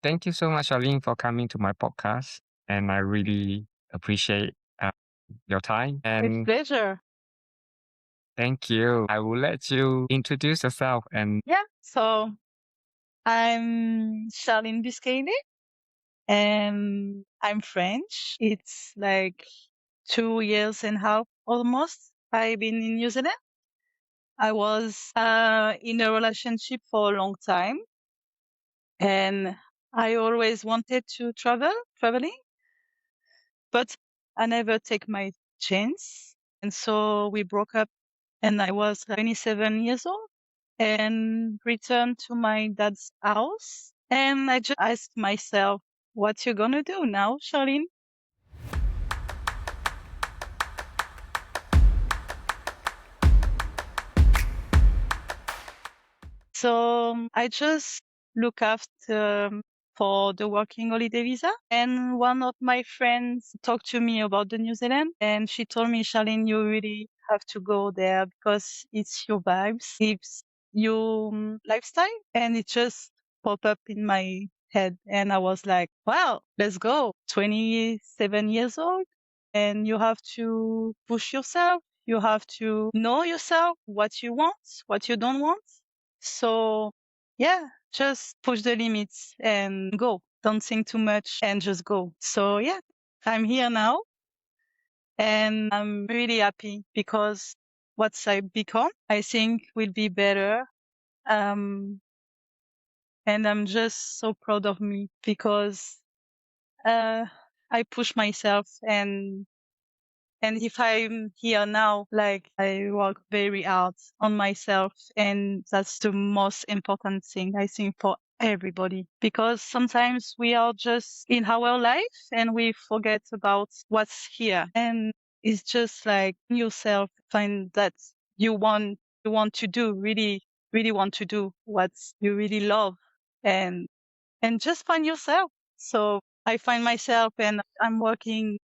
Thank you so much, Charlene, for coming to my podcast. And I really appreciate your time. With And pleasure. thank you. I will let you introduce yourself. And Yeah. So I'm Charline Biscayne and I'm French. It's like 2 years and a half almost. I've been in New Zealand. I was in a relationship for a long time and I always wanted to traveling, but I never take my chance. And so we broke up and I was 27 years old and returned to my dad's house. And I just asked myself, what you gonna do now, Charlene? So I just look after for the working holiday visa. And one of my friends talked to me about the New Zealand and she told me, Charlene, you really have to go there because it's your vibes, it's your lifestyle. And it just popped up in my head. And I was like, wow, let's go. 27 years old. And you have to push yourself. You have to know yourself, what you want, what you don't want. So yeah, just push the limits and go. Don't think too much and just go. So yeah, I'm here now and I'm really happy because what I become, I think will be better. Um, and I'm just so proud of me because, uh, I push myself and if I'm here now, like I work very hard on myself and that's the most important thing I think for everybody because sometimes we are just in our life and we forget about what's here. And it's just like yourself find that you want to do really, really want to do what you really love and just find yourself. So I find myself and I'm working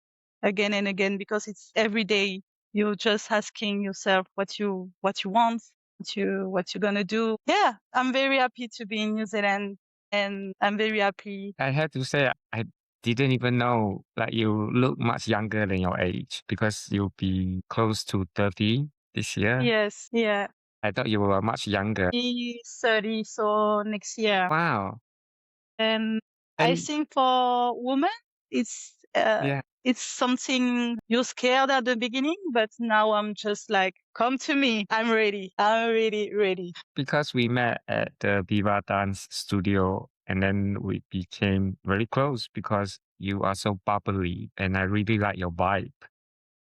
again and again because it's every day you're just asking yourself what you want, what you're gonna do. Yeah, I'm very happy to be in New Zealand and I'm very happy. I have to say, I didn't even know that you look much younger than your age because you'll be close to 30 this year. Yes, yeah. I thought you were much younger. Be 30 so next year. Wow. And I And think for women, yeah, it's something you're scared at the beginning, but now I'm just like, come to me. I'm ready. I'm really ready. because we met at the Viva Dance studio and then we became very close because you are so bubbly and I really like your vibe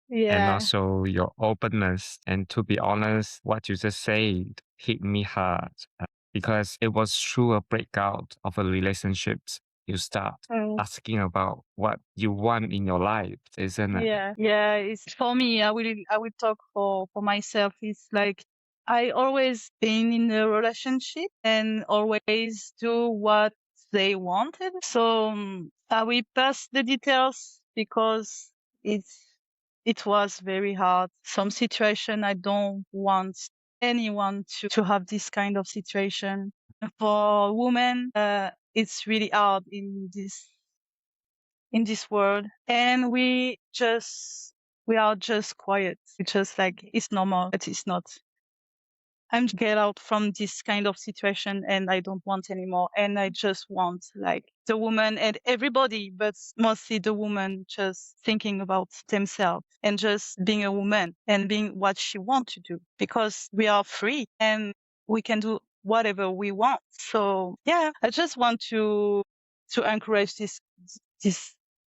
and Yeah. also your openness. And to be honest, what you just said hit me hard because it was through a breakout of a relationship you start Mm. asking about what you want in your life, isn't it? Yeah. Yeah. It's for me. I will talk for myself. It's like I always been in a relationship and always do what they wanted. So I will pass the details because it's it was very hard. Some situation I don't want anyone to have this kind of situation. For women, it's really hard in this world, and we are just quiet. It's just like it's normal, but it's not. I'm get out from this kind of situation and I don't want anymore. And I just want like the woman and everybody, but mostly the woman just thinking about themselves and just being a woman and being what she wants to do because we are free and we can do whatever we want. So yeah, I just want to encourage this,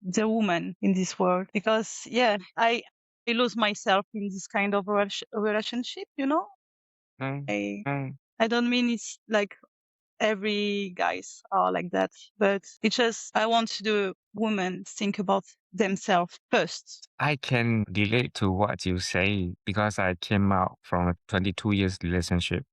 the woman in this world because yeah, I lose myself in this kind of relationship, you know? Mm, I mm. I don't mean it's like every guys are like that, but it's just I want the women think about themselves first. I can relate to what you say because I came out from a 22 years relationship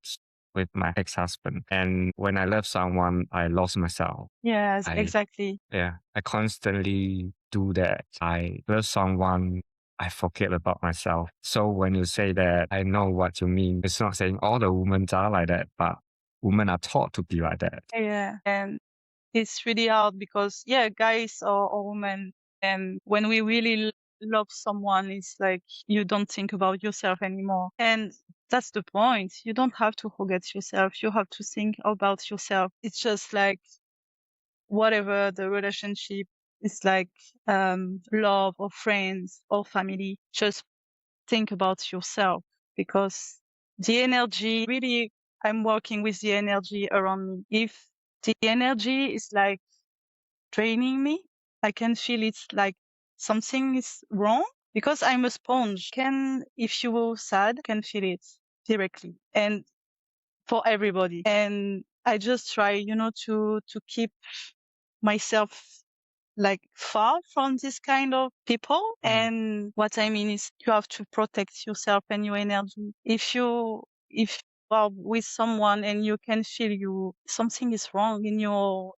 with my ex-husband. And when I love someone, I lost myself. Yes, I, exactly. yeah, I constantly do that. I love someone, I forget about myself. So when you say that, I know what you mean. It's not saying all the women are like that, but women are taught to be like that. Yeah, and it's really hard because, yeah, guys or women, and when we really love someone, it's like you don't think about yourself anymore. And that's the point. You don't have to forget yourself. You have to think about yourself. It's just like whatever the relationship is, like love or friends or family, just think about yourself, because the energy really, I'm working with the energy around me. If the energy is like draining me, I can feel it's like something is wrong, because I'm a sponge. If you were sad, can feel it directly and for everybody. And I just try, to keep myself like far from this kind of people. Mm. And what I mean is you have to protect yourself and your energy. If you are with someone and you can feel something is wrong in your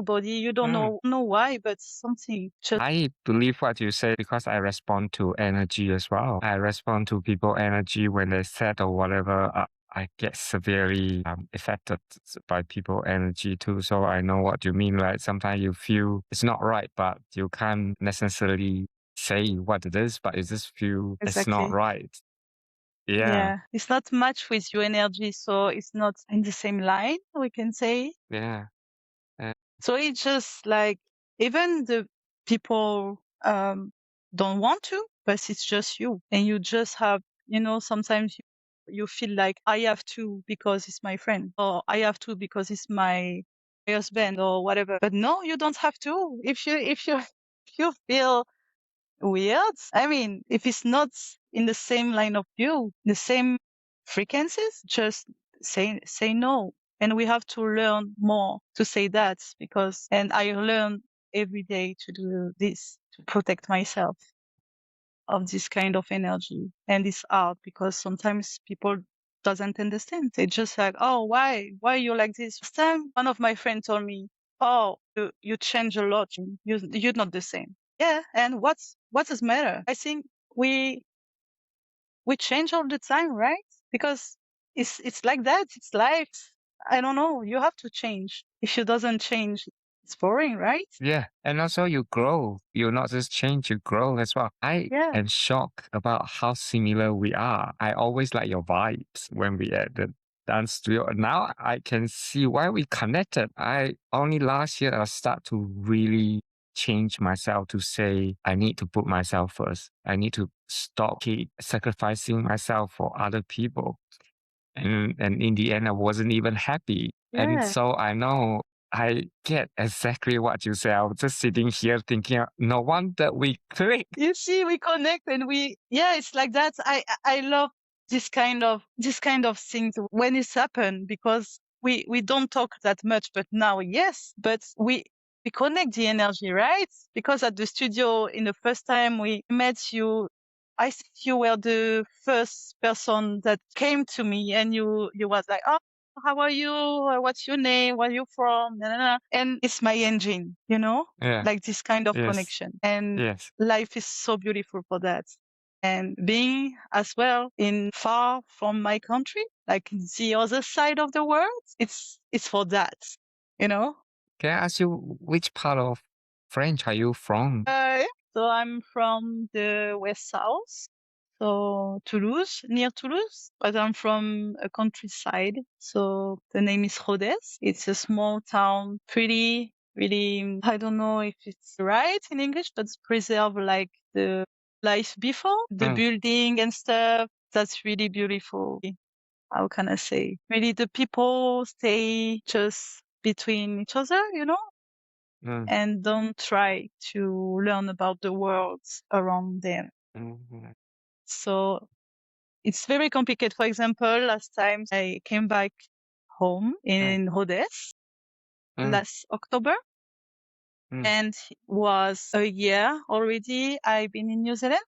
body, you don't Mm. know why, but something just I believe what you say because I respond to energy as well. I respond to people energy when they sad or whatever. I get severely affected by people energy too. So I know what you mean. Like sometimes you feel it's not right, but you can't necessarily say what it is, but you just feel it's not exactly. right. Yeah, Yeah. It's not much with your energy, so it's not in the same line, we can say. yeah, uh, So it's just like even the people don't want to, but it's just you. And you just have, sometimes you feel like I have to because it's my friend, or I have to because it's my husband or whatever. But no, you don't have to. If you feel weird, I mean, if it's not in the same line of view, the same frequencies, just say no. And we have to learn more to say that, because, and I learn every day to do this, to protect myself of this kind of energy. And it's hard because sometimes people doesn't understand. They just like, oh, why you like this? First time, one of my friends told me, oh, you change a lot. You're not the same. Yeah. And what does matter? I think we change all the time, right? Because it's like that. It's life. I don't know. You have to change. If you doesn't change, it's boring, right? yeah. And also you grow. You not just change, you grow as well. I Yeah. am shocked about how similar we are. I always like your vibes when we at the dance studio. Now I can see why we connected. I only last year I start to really change myself to say I need to put myself first. I need to stop keep sacrificing myself for other people. And in the end, I wasn't even happy. And Yeah. so I know I get exactly what you say. I was just sitting here thinking, no wonder we click. You see, we connect and yeah, it's like that. I love this kind of things when it's happened, because we don't talk that much, but now, yes, but we connect the energy, right? Because at the studio, in the first time we met you, I think you were the first person that came to me, and you was like, oh, how are you? What's your name? Where are you from? Na, na, na. And it's my engine, Yeah. like this kind of Yes. connection. And Yes. life is so beautiful for that. And being as well in far from my country, like the other side of the world, it's for that, you know? Can I ask you which part of French are you from? Yeah. So I'm from the west south, so Toulouse, near Toulouse, but I'm from a countryside. So the name is Rodez. It's a small town, pretty, really, I don't know if it's right in English, but preserve like the life before, the Mm, building and stuff. That's really beautiful. How can I say? Really, the people stay just between each other, mm, and don't try to learn about the world around them. mm, So it's very complicated. For example, last time I came back home mm, in Rodez mm, last October, mm, and was a year already I've been in New Zealand.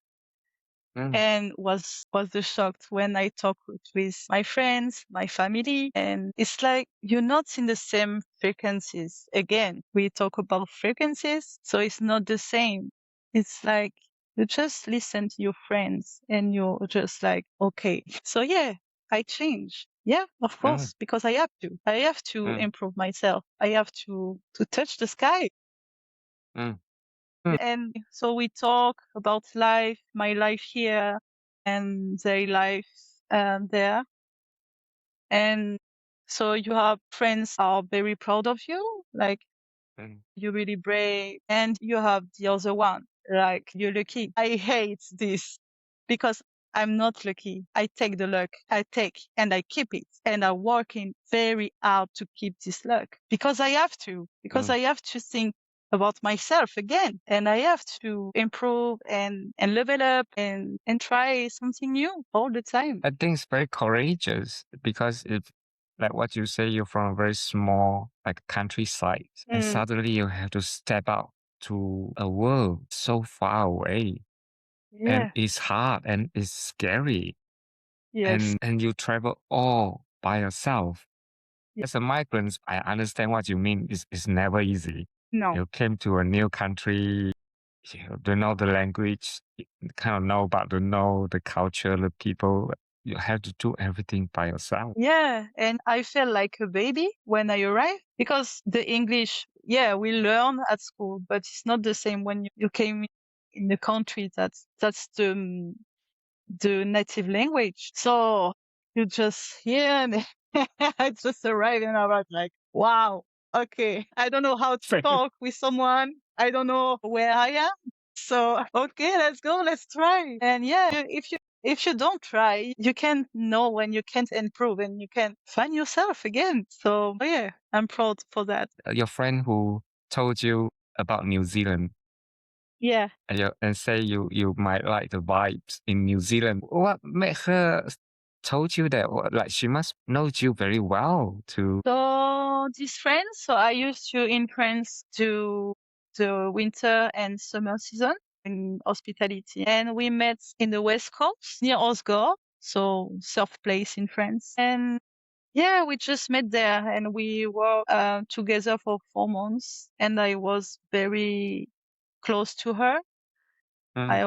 mm, And was the shock when I talk with my friends, my family, and it's like you're not in the same frequencies. Again, we talk about frequencies, so it's not the same. It's like you just listen to your friends and you're just like, okay. So yeah, I change. Yeah, of mm, course, because I have to. I have to mm, improve myself. I have to touch the sky. mm, mm, And so we talk about life, my life here and their life there. And so you have friends are very proud of you, like mm. you're really brave, and you have the other one, like you're lucky. I hate this because I'm not lucky. I take the luck. I take and I keep it. And I'm working very hard to keep this luck because because Mm. I have to think about myself again, and I have to improve and level up and try something new all the time. I think it's very courageous because if, like what you say, you're from a very small, like countryside, and Mm, suddenly you have to step out to a world so far away, and yeah. it's hard and it's scary, Yes. and you travel all by yourself. As a migrant, I understand what you mean. It's never easy. No. You came to a new country, you don't know the language, you kind of know, but don't know the culture, the people. You have to do everything by yourself. Yeah, and I felt like a baby when I arrived because the English, yeah, we learn at school, but it's not the same when you came in the country. That's the native language. So you just hear and I just arrived and I was like, wow, okay. I don't know how to talk with someone. I don't know where I am. So, okay, let's go. Let's try. And yeah, if you don't try, you can't know when you can't improve and you can find yourself again. So yeah, I'm proud for that. Your friend who told you about New Zealand Yeah. and say you might like the vibes in New Zealand. What made her told you that? Like she must know you very well to. So these friends, so I used to in France to the winter and summer season in hospitality, and we met in the west coast near Osgore, so surf place in France. And yeah, we just met there, and we were together for 4 months, and I was very close to her. Mm,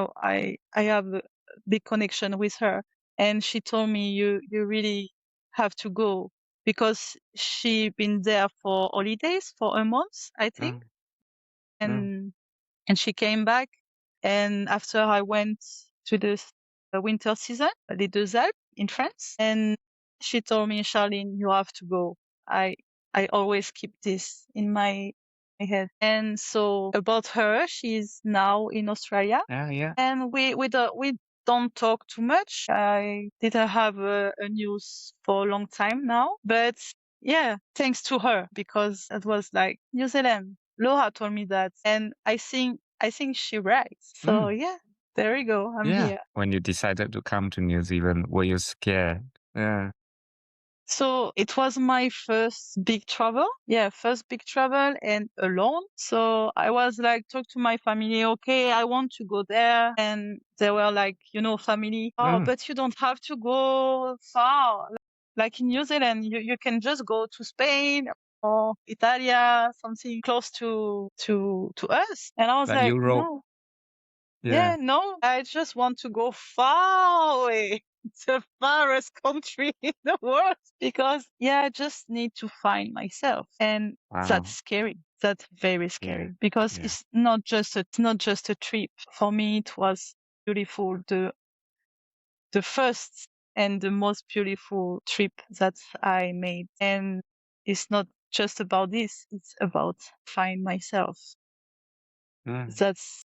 I have a big connection with her, and she told me you really have to go because she been there for holidays for a month, I think, mm, mm, and she came back, and after I went to the winter season, Les Deux Alpes in France, and she told me, Charlene, you have to go. I I always keep this in my head, and so about her, she's now in Australia yeah, yeah. and we don't talk too much. I didn't have a news for a long time now, but yeah, thanks to her because it was like New Zealand. Laura told me that, and I think she right. So Mm, yeah, there we go. I'm yeah. here. When you decided to come to New Zealand, were you scared? Yeah. So it was my first big travel. Yeah, first big travel and alone. So I was like, talk to my family. Okay, I want to go there. And they were like, family. Oh, Mm, but you don't have to go far. Like in New Zealand, you can just go to Spain or Italia, something close to us. And I was like like, Europe. no, Yeah. yeah, no, I just want to go far away. The farthest country in the world because yeah, I just need to find myself. And that's Wow. scary. That's very Yeah. scary because Yeah. it's not just a trip. For me it was beautiful. The first and the most beautiful trip that I made. And it's not just about this, it's about find myself. Mm. That's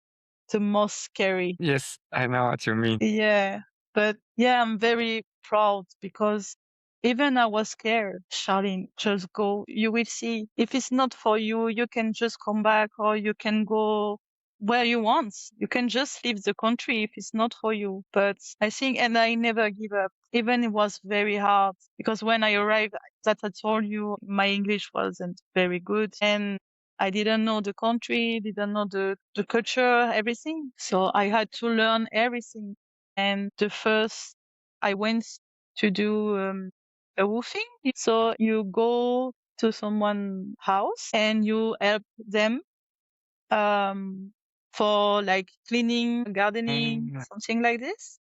the most scary. Yes, I know what you mean. Yeah, but yeah, I'm very proud because even I was scared. Charlene, just go. You will see. If it's not for you, you can just come back or you can go where you want. You can just leave the country if it's not for you. But I think, and I never give up. Even it was very hard because when I arrived, that I told you, my English wasn't very good. And I didn't know the country, didn't know the culture, everything. So I had to learn everything. And the first, I went to do a roofing. So you go to someone's house and you help them um, for like cleaning, gardening, Mm, something like this.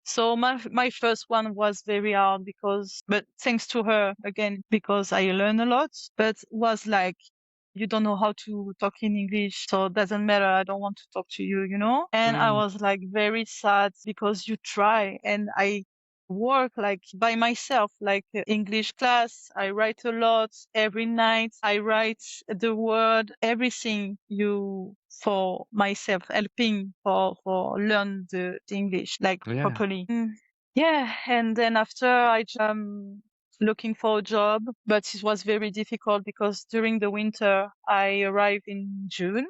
So my first one was very hard but thanks to her again, because I learned a lot, but was like, you don't know how to talk in English, so it doesn't matter. I don't want to talk to you, you know? And I Mm, was like very sad because you try, and I work like by myself, like English class. I write a lot every night. I write the word, everything you for myself, helping for learn the English like yeah. properly. Yeah, and then after I looking for a job, but it was very difficult because during the winter I arrived in June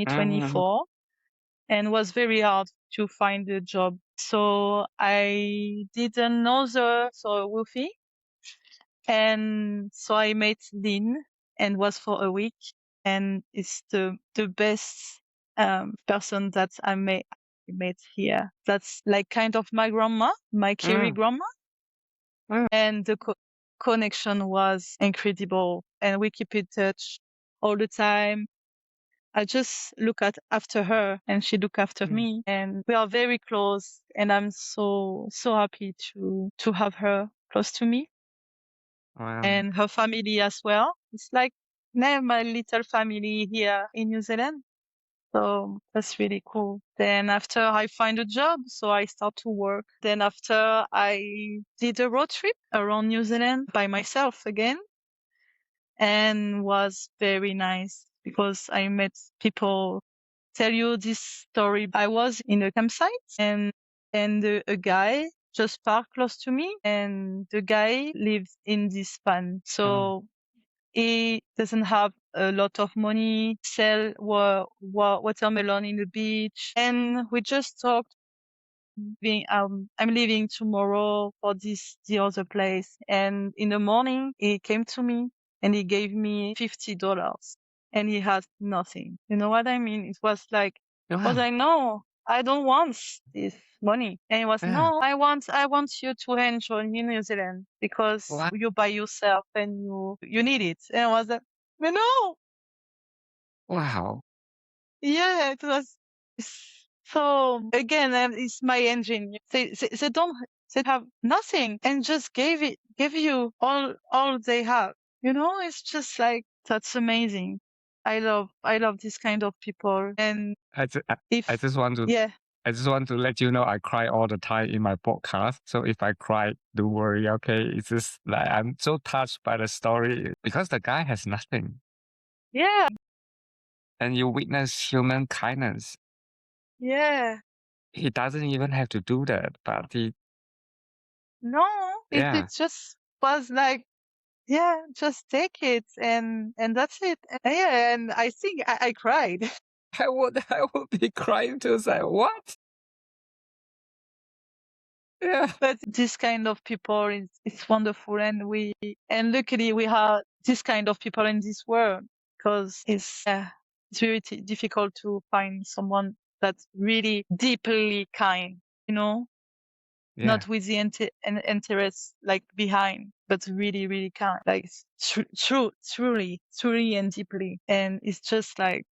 Mm, 2024 and was very hard to find a job. So I did another so Woofy, and so I met Lynn and was for a week, and it's the best person that I met here. That's like kind of my grandma, my Kiri mm, grandma, mm, and the connection was incredible, and we keep in touch all the time. I just look at after her and she look after mm. me, and we are very close, and I'm so happy to have her close to me Wow. and her family as well. It's like now my little family here in New Zealand. So that's really cool. Then after I find a job, so I start to work. Then after I did a road trip around New Zealand by myself again, and was very nice because I met people. Tell you this story. I was in a campsite, and a guy just parked close to me, and the guy lives in this van. Mm, So he doesn't have a lot of money, sell watermelon in the beach. And we just talked. I'm leaving tomorrow for the other place. And in the morning, he came to me and he gave me $50 and he had nothing. You know what I mean? It was like, because wow. I know I don't want this money. And it was, Yeah. no, I want you to enjoy New Zealand because Wow. you by yourself and you need it. And I was like, no, Wow. yeah, it was. So again, it's my engine. They don't, they have nothing and just give you all they have. You know, it's just like, that's amazing. I love this kind of people. And I, ju- I, I if, just want to yeah, I just want to let you know I cry all the time in my podcast. So if I cry, don't worry, okay? It's just like I'm so touched by the story because the guy has nothing. yeah, And you witness human kindness. yeah, He doesn't even have to do that, but no, it yeah, just was like, yeah, just take it, and that's it. And yeah, and I think I cried. I would be crying too. Say what? Yeah, But this kind of people is it's wonderful, and luckily we have this kind of people in this world, because it's very difficult to find someone that's really deeply kind, you know, yeah. not with the interest like behind, but really really kind, like truly and deeply, and it's just like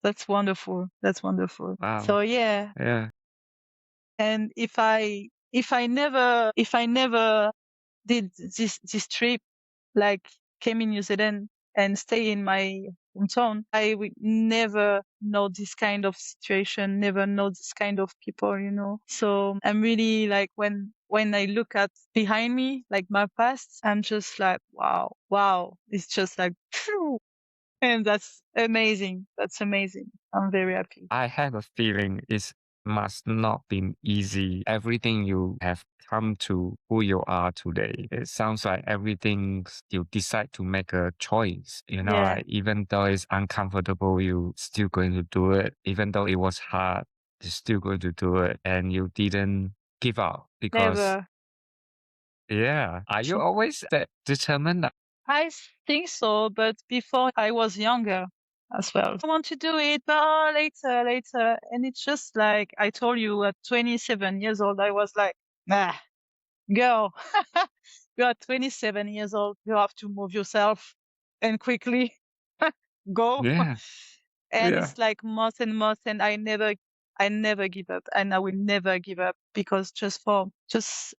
that's wonderful. That's wonderful. Wow. So yeah, Yeah. and if I never did this trip, like came in New Zealand and stay in my hometown, I would never know this kind of situation, never know this kind of people, you know. So I'm really like, when I look at behind me, like my past, I'm just like, wow. It's just like, phew, and that's amazing. That's amazing. I'm very happy. I have a feeling it must not been easy. Everything you have come to who you are today. It sounds like everything you decide to make a choice. Yeah, Like even though it's uncomfortable, you still going to do it. Even though it was hard, you're still going to do it. And you didn't give up because never. yeah. Are you always that determined? I think so, but before I was younger as well. I want to do it, but later. And it's just like I told you at 27 years old, I was like, nah, girl, you are 27 years old. You have to move yourself and quickly go. Yeah. And Yeah. it's like months and months, and I I never give up, and I will never give up, because just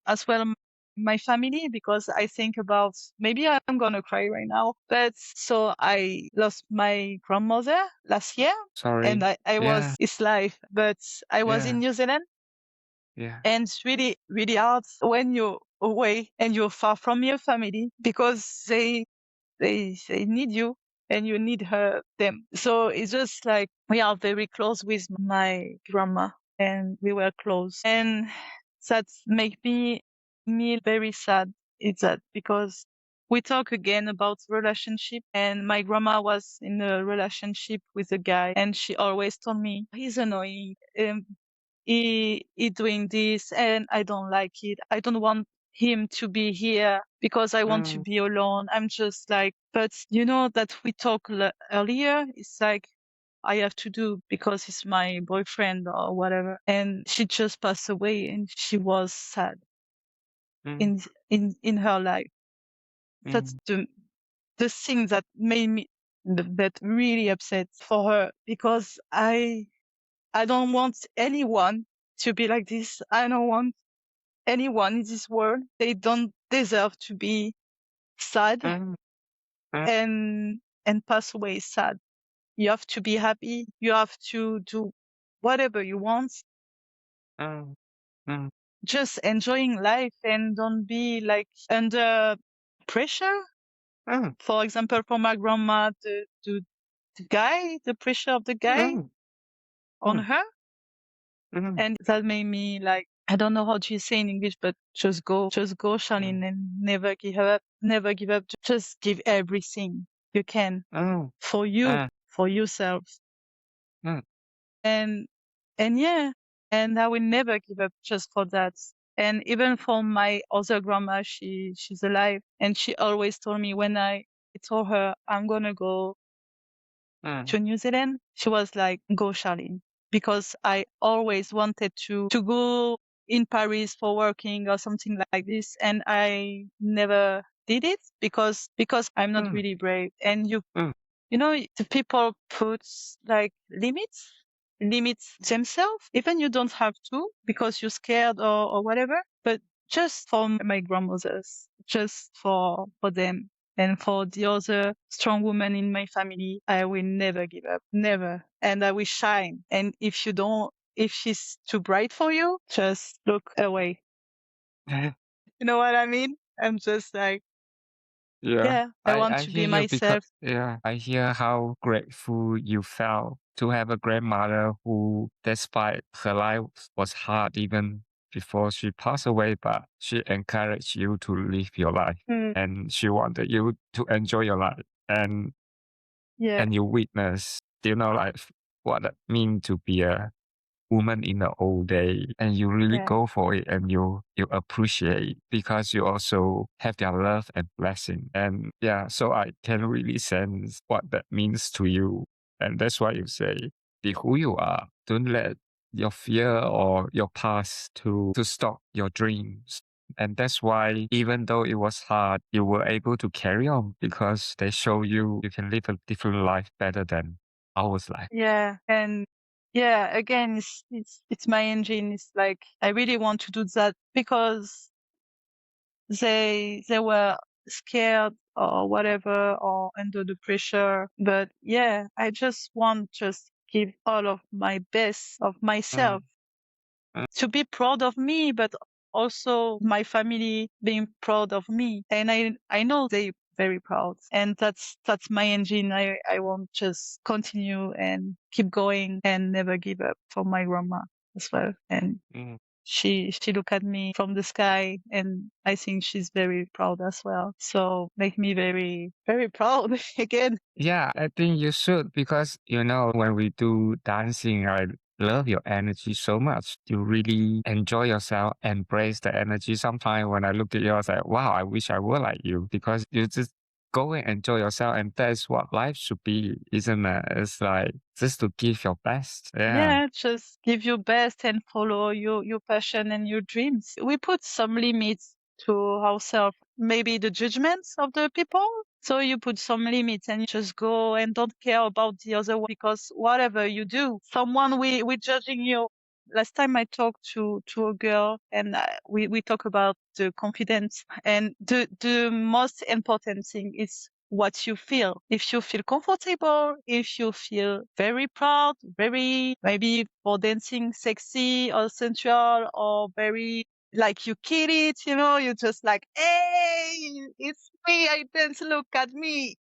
as well my family, because I think about, maybe I'm gonna cry right now, but so I lost my grandmother last year, and Sorry. I Yeah. was his life, but I was in Yeah. New Zealand, Yeah. and it's really, really hard when you're away and you're far from your family, because they need you and you need them. So it's just like we are very close with my grandma, and we were close. And that make me very sad. It's that because we talk again about relationship, and my grandma was in a relationship with a guy, and she always told me he's annoying. He doing this and I don't like it. I don't want him to be here because I want to Mm, be alone. I'm just like, but you know that we talked earlier. It's like I have to do because he's my boyfriend or whatever. And she just passed away, and she was sad mm, in in her life. That's mm, the thing that made me that really upset for her, because I don't want anyone to be like this. I don't want anyone in this world. They don't deserve to be sad mm, mm, and pass away sad. You have to be happy. You have to do whatever you want. mm, mm, Just enjoying life, and don't be like under pressure. mm, For example, for my grandma, the pressure of the guy mm, on mm, her. mm, And that made me like, I don't know how to say in English, but just go, Charlene, and never give up, never give up. Just give everything you can mm, for you, mm, for yourself. mm, And, and yeah, and I will never give up just for that. And even for my other grandma, she's alive, and she always told me when I told her I'm gonna go mm, to New Zealand, she was like, "Go, Charlene," because I always wanted to go in Paris for working or something like this, and I never did it because I'm not mm, really brave. And mm, you know, the people put like limits themselves. Even you don't have to because you're scared or whatever, but just for my grandmothers, just for them. And for the other strong women in my family, I will never give up, never. And I will shine. And if she's too bright for you, just look away. You know what I mean? I'm just like, Yeah, yeah, I want I to hear be you because myself. yeah, I hear how grateful you felt to have a grandmother who, despite her life was hard even before she passed away, but she encouraged you to live your life Mm, and she wanted you to enjoy your life yeah, and you witness, you know, like what it means to be a woman in the old day and you really yeah, go for it and you appreciate because you also have their love and blessing and yeah so I can really sense what that means to you and that's why you say be who you are, don't let your fear or your past to stop your dreams. And that's why even though it was hard you were able to carry on because they show you you can live a different life better than ours life. yeah. And yeah, again, it's my engine. It's like I really want to do that because they were scared or whatever or under the pressure. But yeah, I just want just give all of my best of myself Mm, mm, to be proud of me, but also my family being proud of me. And I know they very proud. And that's my engine. I won't just continue and keep going and never give up for my grandma as well. And mm. she look at me from the sky, and I think she's very proud as well. So make me very, very proud again. Yeah, I think you should because you know when we do dancing, I love your energy so much. You really enjoy yourself, embrace the energy. Sometimes when I look at you, I was like, wow, I wish I were like you because you just go and enjoy yourself, and that's what life should be, isn't it? It's like just to give your best. Yeah. Yeah, just give your best and follow your passion and your dreams. We put some limits to ourselves, maybe the judgments of the people. So you put some limits and you just go and don't care about the other one because whatever you do, someone we judging you Last time I talked to a girl, and we talk about the confidence, and the most important thing is what you feel. If you feel comfortable, if you feel very proud, very maybe for dancing sexy or sensual or very like you kill it, you just like, hey, it's me, I dance, look at me.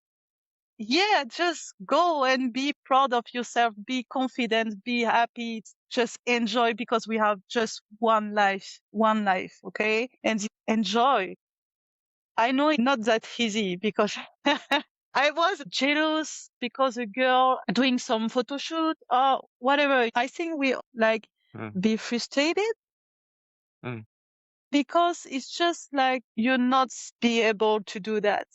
Yeah, just go and be proud of yourself, be confident, be happy, just enjoy because we have just one life, okay? And enjoy. I know it's not that easy because I was jealous because a girl doing some photo shoot or whatever. I think we like mm, be frustrated mm, because it's just like you're not be able to do that.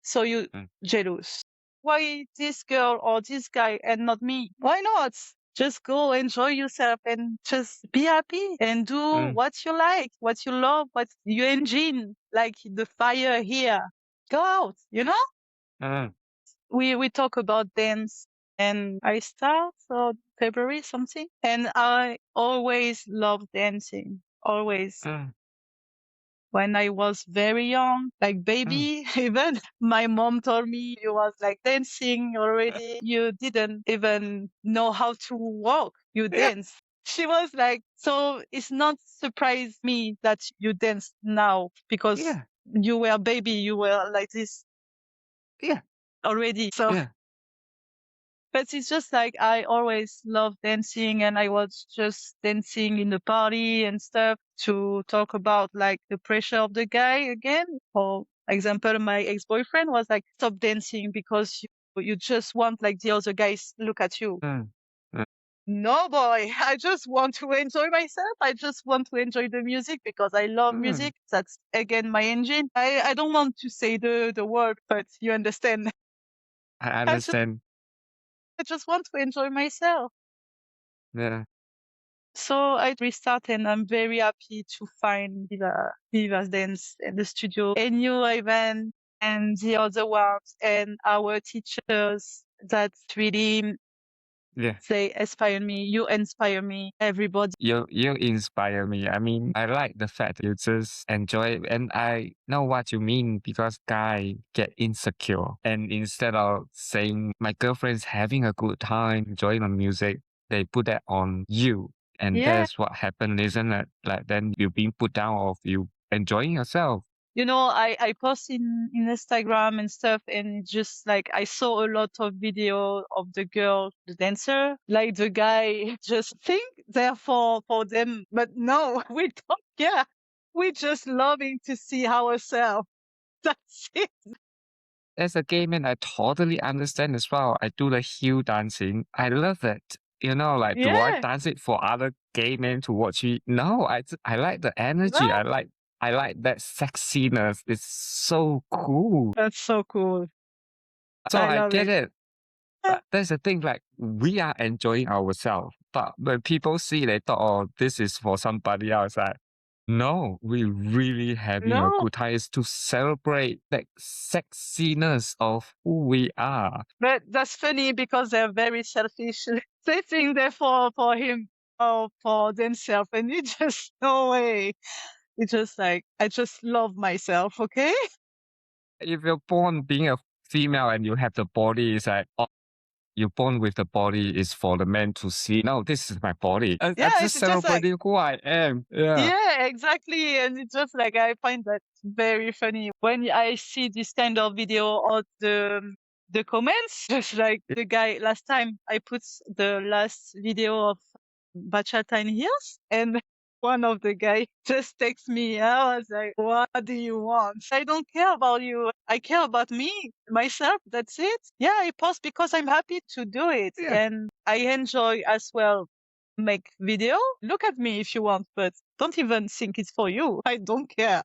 So you mm, jealous. Why this girl or this guy and not me? Why not? Just go enjoy yourself and just be happy and do mm, what you like, what you love, what you engine, like the fire here. Go out, mm, We talk about dance and I start February something and I always love dancing. Always. mm, When I was very young, like mm. baby, even my mom told me you was like dancing already. You didn't even know how to walk. You Yeah, dance. She was like, so it's not surprise me that you dance now because yeah, you were baby. You were like this yeah, already. So yeah, but it's just like I always loved dancing and I was just dancing in the party and stuff to talk about like the pressure of the guy again. For example, my ex-boyfriend was like, stop dancing because you just want like the other guys look at you. mm, mm, No, boy, I just want to enjoy myself. I just want to enjoy the music because I love mm. music. That's again my engine. I don't want to say the word, but you understand. I I just, understand. I just want to enjoy myself. Yeah, So I restart and I'm very happy to find Viva's Dance and the studio, a new event and the other ones and our teachers that really, yeah. they inspire me. You inspire me, everybody. You inspire me. I mean, I like the fact you just enjoy it, and I know what you mean because guy get insecure, and instead of saying my girlfriend's having a good time enjoying the music, they put that on you, and Yeah. that's what happened, isn't it? Like then you being put down of you enjoying yourself. I post in Instagram and stuff, and it's just like I saw a lot of video of the girl, the dancer, like the guy just think they're for them, but no, we don't care. We just loving to see ourselves. That's it. As a gay man, I totally understand as well. I do the heel dancing. I love it. Like, do I Yeah, dance it for other gay men to watch me? No, I like the energy. no, I like that sexiness. It's so cool. that's so cool. So I I love get it. it. But that's the thing, like we are enjoying ourselves. But when people see they thought, oh, this is for somebody else, like, no, we really having a No, good time. It's to celebrate that sexiness of who we are. but that's funny because they're very selfish. They think they're for him or for themselves, and you just no way. It's just like, I just love myself, okay? If you're born being a female and you have the body, it's like, oh, you're born with the body is for the man to see. No, this is my body. I'm Yeah, just it's just like, celebrating who I am. Yeah. yeah, exactly. And it's just like, I find that very funny when I see this kind of video or the comments, just like the guy last time I put the last video of Bachata in Heels and one of the guy just texts me. I was like, what do you want? I don't care about you. I care about me, myself. That's it. Yeah, I post because I'm happy to do it. Yeah. And I enjoy as well make video. Look at me if you want, but don't even think it's for you. I don't care.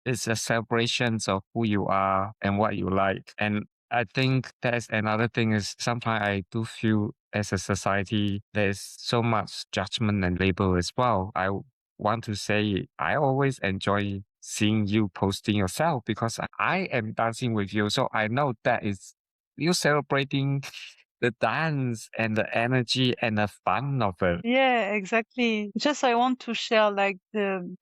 It's a celebration of who you are and what you like. And I think that's another thing is sometimes I do feel as a society, there's so much judgment and label as well. Want to say I always enjoy seeing you posting yourself because I am dancing with you. So I know that is you celebrating the dance and the energy and the fun of it. Yeah, exactly. Just I want to share like the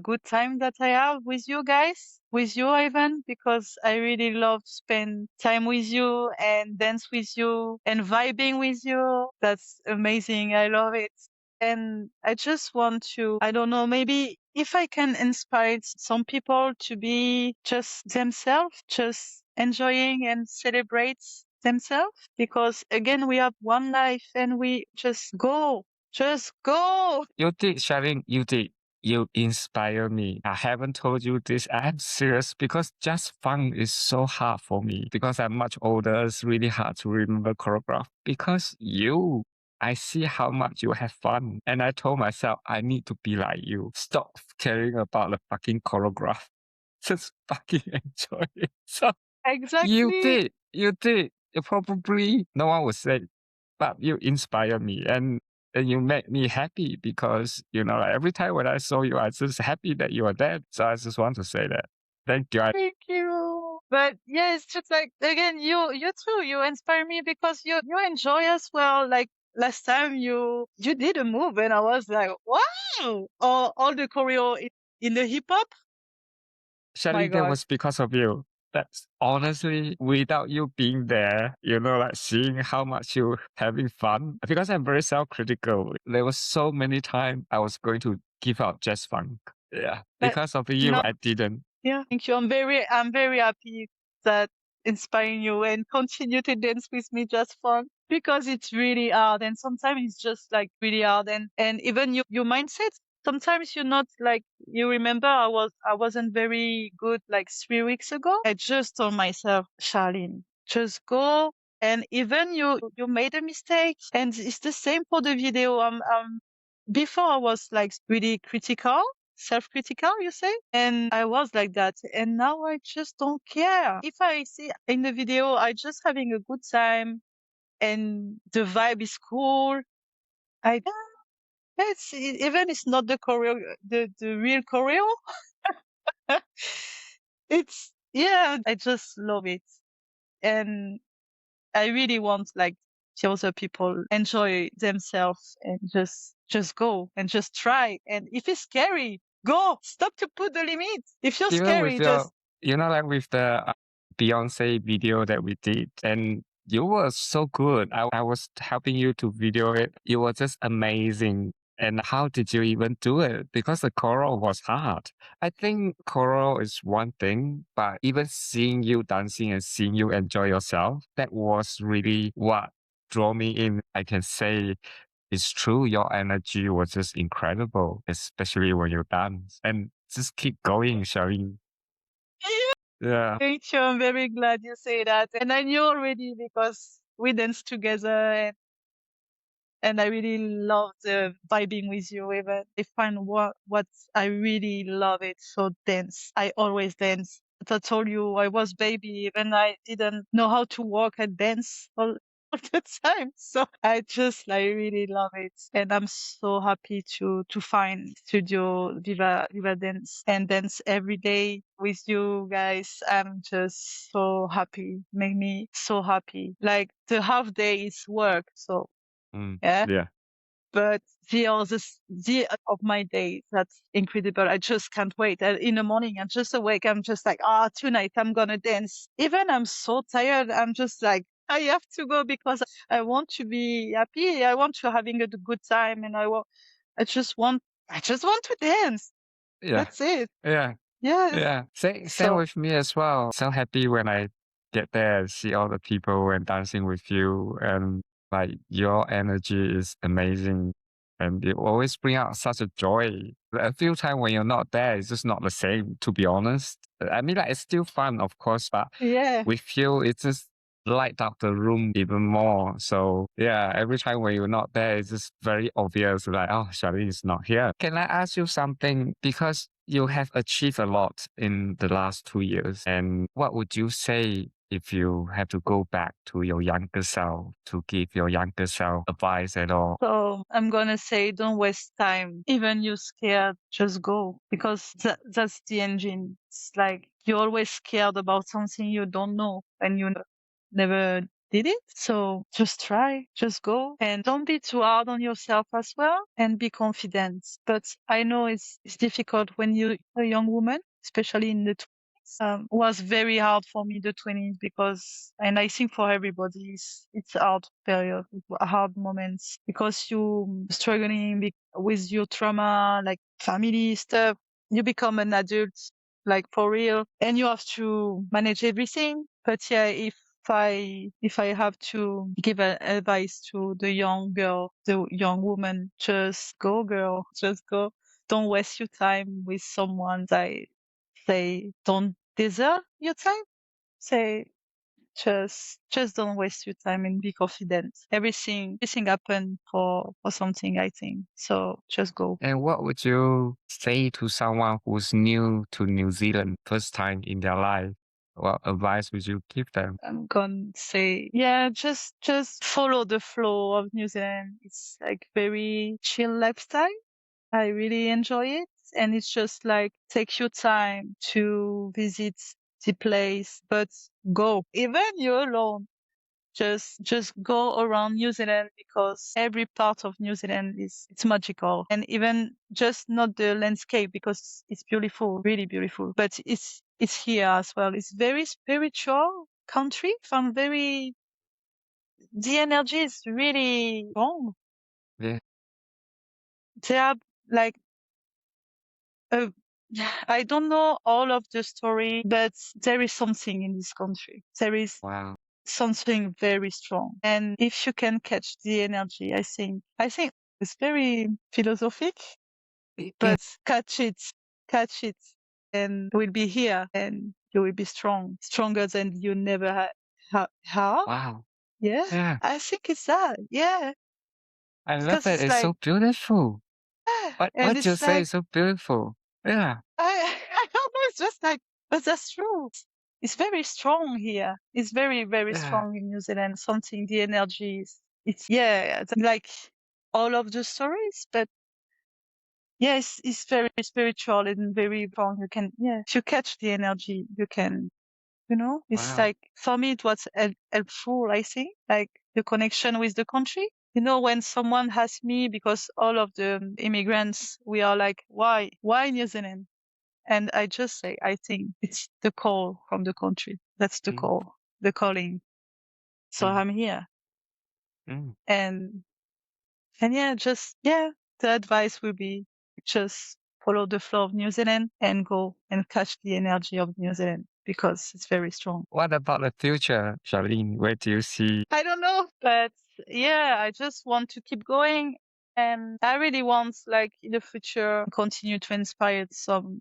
good time that I have with you guys, with you, Ivan, because I really love spend time with you and dance with you and vibing with you. That's amazing. I love it. And I just want to, I don't know, maybe if I can inspire some people to be just themselves, just enjoying and celebrate themselves, because again, we have one life and we just go. You did, Charlene, you did. You inspire me. I haven't told you this. I'm serious because just fun is so hard for me because I'm much older. It's really hard to remember choreograph because I see how much you have fun. And I told myself, I need to be like you. Stop caring about the fucking choreograph. Just fucking enjoy it. So you Exactly. did. You did. You probably, no one would say, but you inspire me and you make me happy because, like every time when I saw you, I was just happy that you are there. So I just want to say that. Thank you. Thank you. But yeah, it's just like again, you too, you inspire me because you enjoy as well. Like last time you did a move and I was like, wow! All the choreo in the hip hop. My Shelly, that God. was because of you. That's honestly without you being there, like seeing how much you having fun. Because I'm very self-critical. There was so many times I was going to give up just funk. Yeah. But Because of you you, know, I didn't. yeah, thank you. I'm very happy that inspiring you and continue to dance with me just fun because it's really hard and sometimes it's just like really hard and even your mindset. Sometimes you're not like you remember I wasn't very good like 3 weeks ago. I just told myself, Charlene, just go. And even you made a mistake and it's the same for the video. Before I was like really critical, self-critical, you say? And I was like that. And now I just don't care. If I see in the video, I just having a good time and the vibe is cool. I, even it's not the choreo, the real choreo. It's, yeah, I just love it. And I really want like the other people enjoy themselves and just go and just try. And if it's scary, go. Stop to put the limits. If you're Even with scary, your, just like with the Beyonce video that we did, and you were so good. I was helping you to video it. You were just amazing. And how did you even do it? Because the choral was hard. I think choral is one thing, but even seeing you dancing and seeing you enjoy yourself, that was really what drew me in. I can say it's true. Your energy was just incredible, especially when you dance. And just keep going, Charlene. Yeah. thank you. I'm very glad you say that. And I knew already because we danced together and I really love the vibing with you. Even I find what I really love it. So dance. I always dance. But I told you I was baby and I didn't know how to walk and dance all the time. So I just like really love it. And I'm so happy to find Studio Viva Dance and dance every day with you guys. I'm just so happy. Make me so happy. Like the half day is work. So Mm. yeah. Yeah. But the of my day, that's incredible. I just can't wait. In the morning, I'm just awake. I'm just like, tonight I'm gonna dance. Even I'm so tired. I'm just like, I have to go because I want to be happy. I want to having a good time, and I I just want to dance. Yeah. That's it. Yeah. Yes. Yeah. Same So with me as well. So happy when I get there and see all the people and dancing with you. And like your energy is amazing. And you always bring out such a joy. A few times when you're not there, it's just not the same, to be honest. I mean, like, it's still fun, of course, but yeah. with you, it just light up the room even more. So yeah, every time when you're not there, it's just very obvious, like, oh, Charlene is not here. Can I ask you something? Because you have achieved a lot in the last 2 years. And what would you say if you have to go back to your younger self to give your younger self advice at all? So I'm gonna say, don't waste time. Even you scared, just go because that's the engine. It's like you're always scared about something you don't know and you never did it. So just try, just go, and don't be too hard on yourself as well, and be confident. But I know it's difficult when you're a young woman, especially in the 20s. Was very hard for me, the 20s, because, and I think for everybody, it's a hard period, hard moments, because you struggling with your trauma, like family stuff. You become an adult, like for real, and you have to manage everything. But yeah, if I have to give advice to the young girl, the young woman, just go, girl, just go. Don't waste your time with someone that say don't deserve your time. Say just don't waste your time and be confident. Everything happened for something, I think. So just go. And what would you say to someone who's new to New Zealand, first time in their life? What advice would you give them? I'm gonna say, yeah, just follow the flow of New Zealand. It's like very chill lifestyle. I really enjoy it. And it's just like take your time to visit the place, but go. Even you're alone. Just go around New Zealand, because every part of New Zealand it's magical. And even just not the landscape, because it's beautiful, really beautiful, but it's here as well. It's very spiritual country. From very The energy is really strong. Yeah. They are like uh, I don't know all of the story, but there is something in this country. There is Wow. something very strong. And if you can catch the energy, I think it's very philosophic, Yeah. but catch it, and we'll be here, and you will be strong, stronger than you never had. How? Wow. Yeah, Yeah. I think it's that. Yeah, I love because it. it's It's like, so beautiful. yeah, and What you it's say like, is so beautiful. Yeah. I don't know, it's just like, but that's true. It's very strong here. It's very, very Yeah. strong in New Zealand. Something, the energy is, it's, yeah, it's like all of the stories, but yes, it's very spiritual and very strong. You can, yeah, if you catch the energy, you can, it's Wow. like, for me, it was helpful, I think, like the connection with the country. When someone asks me, because all of the immigrants, we are like, why New Zealand? And I just say, I think it's the call from the country. That's the Mm, call, the calling. So mm, I'm here. mm. And, yeah, yeah, the advice will be just follow the flow of New Zealand and go and catch the energy of New Zealand, because it's very strong. What about the future, Charlene? Where do you see? I don't know, but yeah, I just want to keep going. And I really want, like, in the future, continue to inspire some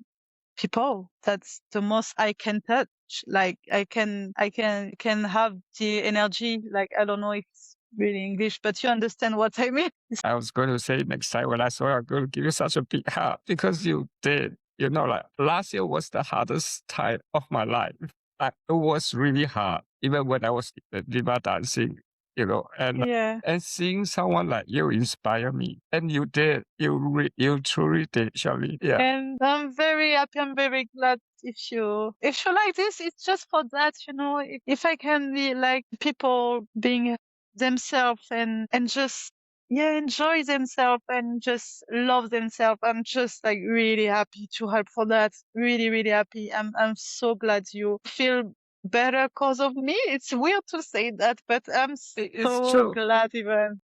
people. That's the most I can touch. Like, I can have the energy. Like, I don't know if it's really English, but you understand what I mean. I was going to say next time when I saw you, I'm going to give you such a big hug because you did. Like last year was the hardest time of my life. It was really hard, even when I was Diva dancing, Yeah. and seeing someone like you inspire me. And you did. You truly did, Charlie. Yeah. And I'm very happy. I'm very glad if you like this. It's just for that, if I can be like people being themselves, and just, yeah, enjoy themselves and just love themselves. I'm just like really happy to help for that. Really, really happy. I'm so glad you feel better because of me. It's weird to say that, but I'm It's so true. glad, even.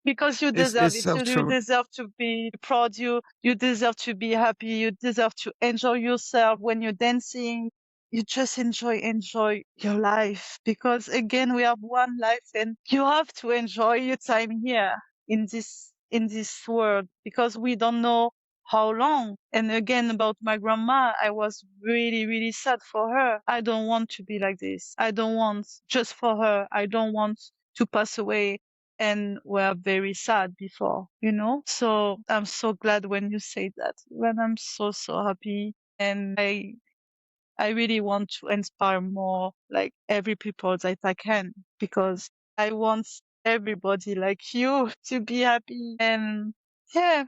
Because you deserve It's it. so You true. deserve to be proud. You deserve to be happy. You deserve to enjoy yourself when you're dancing. You just enjoy your life. Because again, we have one life, and you have to enjoy your time here in this world, because we don't know how long. And again, about my grandma, I was really, really sad for her. I don't want to be like this. I don't want just for her. I don't want to pass away and were very sad before. So I'm so glad when you say that. When I'm so, so happy. And I really want to inspire more, like, every people that I can, because I want everybody like you to be happy and, yeah,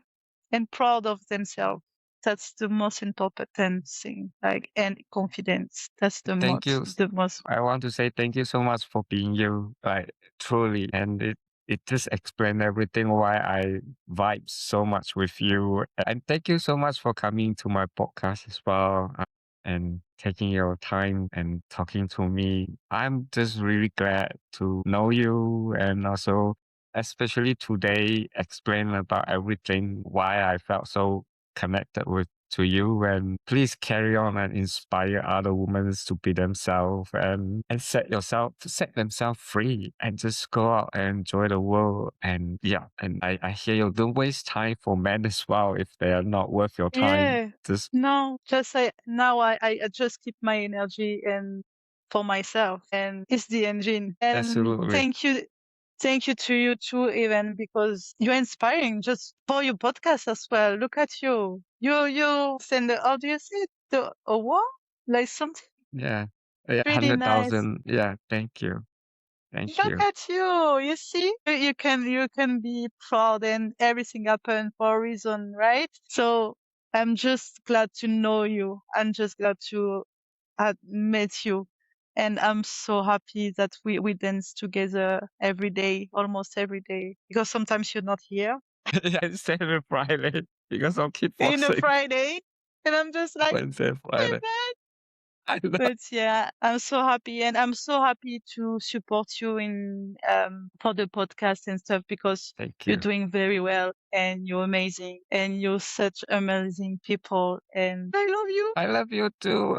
and proud of themselves. That's the most important thing. Like, and confidence. That's Thank you. the most. I want to say thank you so much for being you, like truly. And it just explained everything why I vibe so much with you. And thank you so much for coming to my podcast as well, and taking your time and talking to me. I'm just really glad to know you, and also especially today explain about everything why I felt so connected with to you, and please carry on and inspire other women to be themselves, and set themselves free and just go out and enjoy the world. And yeah, and I hear you, don't waste time for men as well if they are not worth your time. Yeah. Just No, just now I just keep my energy and for myself, and it's the engine. And absolutely. thank you to you too, even because you're inspiring just for your podcast as well. Look at you. You send the, how do you say it? The award? Like something Yeah. Yeah, really nice. 100,000. Yeah, thank you. Thank Look you. at you. You see, you can be proud, and everything happened for a reason, right? So I'm just glad to know you. I'm just glad to have met you. And I'm so happy that we dance together every day, almost every day, because sometimes you're not here Yeah, it's every Friday because I'll keep in a forcing Friday. And I'm just like, Wednesday, my Friday. bad. I know. But yeah, I'm so happy, and I'm so happy to support you in for the podcast and stuff, because Thank you're you. doing very well and you're amazing and you're such amazing people, and I love you. I love you too.